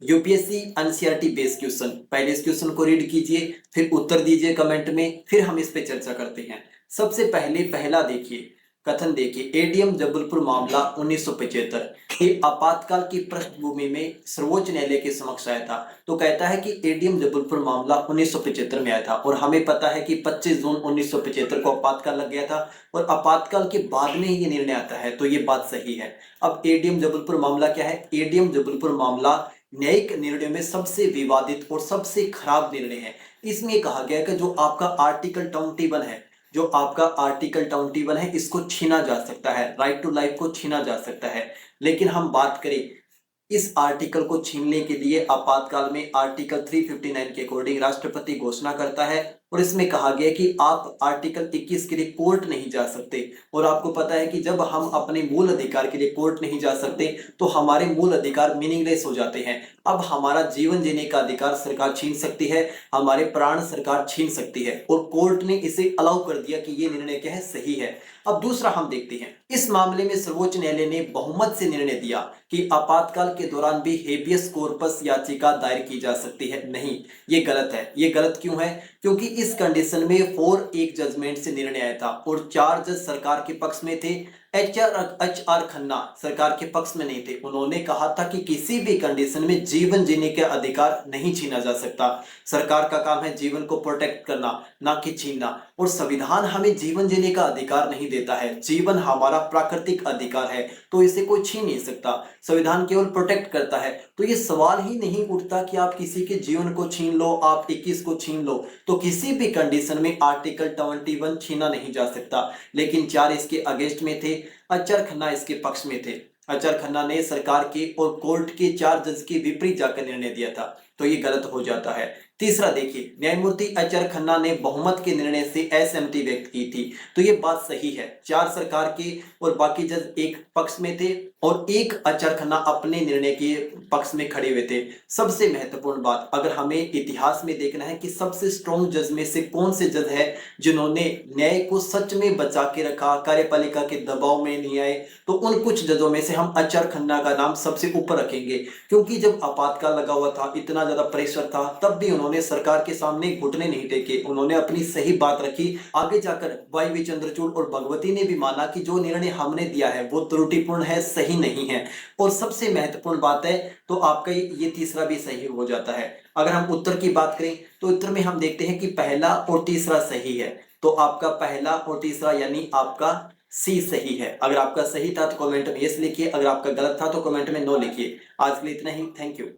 UPSC NCERT based question. पहले इस question को रीड कीजिए, फिर उत्तर दीजिए कमेंट में, फिर हम इस पे चर्चा करते हैं। सबसे पहले पहला देखिए, कथन देखिए, एडीएम जबलपुर मामला 1975 ये आपातकाल की पृष्ठभूमि में सर्वोच्च न्यायालय के समक्ष आया था। तो कहता है कि एडीएम जबलपुर मामला 1975 में आया था और हमें पता है कि 25 जून 1975 को आपातकाल लग गया था और आपातकाल के बाद में ही ये निर्णय आता है, तो ये बात सही है। अब एडीएम जबलपुर मामला क्या है? एडीएम जबलपुर मामला न्यायिक निर्णय में सबसे विवादित और सबसे खराब निर्णय है। इसमें कहा गया है कि जो आपका आर्टिकल 21 है, जो आपका आर्टिकल 21 है, इसको छीना जा सकता है, राइट टू लाइफ को छीना जा सकता है। लेकिन हम बात करें इस आर्टिकल को छीनने के लिए आपातकाल में आर्टिकल 359 के अकॉर्डिंग राष्ट्रपति घोषणा करता है और इसमें कहा गया कि आप आर्टिकल 21 के लिए कोर्ट नहीं जा सकते। और आपको पता है कि जब हम अपने मूल अधिकार के लिए कोर्ट नहीं जा सकते तो हमारे मूल अधिकार मीनिंगलेस हो जाते हैं। अब हमारा जीवन जीने का अधिकार सरकार छीन सकती है, हमारे प्राण सरकार छीन सकती है और कोर्ट ने इसे अलाउ कर दिया कि ये निर्णय क्या है? सही है। अब दूसरा हम देखते हैं, इस मामले में सर्वोच्च न्यायालय ने बहुमत से निर्णय दिया कि आपातकाल के दौरान भी हेबियस कॉर्पस याचिका दायर की जा सकती है। नहीं, ये गलत है। ये गलत क्यों है? क्योंकि इस कंडीशन में 4-1 जजमेंट से निर्णय आया था और 4 जज सरकार के पक्ष में थे। एच आर खन्ना सरकार के पक्ष में नहीं थे। उन्होंने कहा था कि किसी भी कंडीशन में जीवन जीने का अधिकार नहीं छीना जा सकता। सरकार का काम है जीवन को प्रोटेक्ट करना, ना कि छीनना। और संविधान हमें जीवन जीने का अधिकार नहीं देता है। जीवन हमारा प्राकृतिक अधिकार है, तो इसे कोई छीन नहीं सकता। संविधान केवल प्रोटेक्ट करता है। तो ये सवाल ही नहीं उठता कि आप किसी के जीवन को छीन लो, आप 21 को छीन लो। तो किसी भी कंडीशन में आर्टिकल 21 छीना नहीं जा सकता। लेकिन 4 इसके अगेंस्ट में थे, अचर खन्ना इसके पक्ष में थे। अचर खन्ना ने सरकार के और कोर्ट के 4 जज के विपरीत जाकर निर्णय दिया था, तो ये गलत हो जाता है। तीसरा देखिए, न्यायमूर्ति अचर खन्ना ने बहुमत के निर्णय से असहमति व्यक्त की थी, तो ये बात सही है। 4 सरकार के और बाकी जज एक पक्ष में थे और एक अचर खन्ना अपने निर्णय के पक्ष में खड़े हुए थे। सबसे महत्वपूर्ण बात, अगर हमें इतिहास में देखना है कि सबसे स्ट्रॉन्ग जज में से कौन से जज है जिन्होंने न्याय को सच में बचा के रखा, कार्यपालिका के दबाव में नहीं आए, तो उन कुछ जजों में से हम अचर खन्ना का नाम सबसे ऊपर रखेंगे। क्योंकि जब आपातकाल लगा हुआ था, इतना ज्यादा प्रेशर था, तब भी उन्होंने सरकार के सामने घुटने नहीं टेके, उन्होंने अपनी सही बात रखी। आगे जाकर वाई चंद्रचूड़ और भगवती ने भी माना कि जो निर्णय हमने दिया है वो त्रुटिपूर्ण है, सही नहीं है। और सबसे महत्वपूर्ण बात है, तो आपका ये तीसरा भी सही हो जाता है। अगर हम उत्तर की बात करें तो उत्तर में हम देखते हैं कि पहला और तीसरा सही है, तो आपका पहला और तीसरा यानी आपका सी सही है। अगर आपका सही था तो कमेंट में यस लिखिए, अगर आपका गलत था तो कमेंट में नो लिखिए। आज के लिए इतना ही, थैंक यू।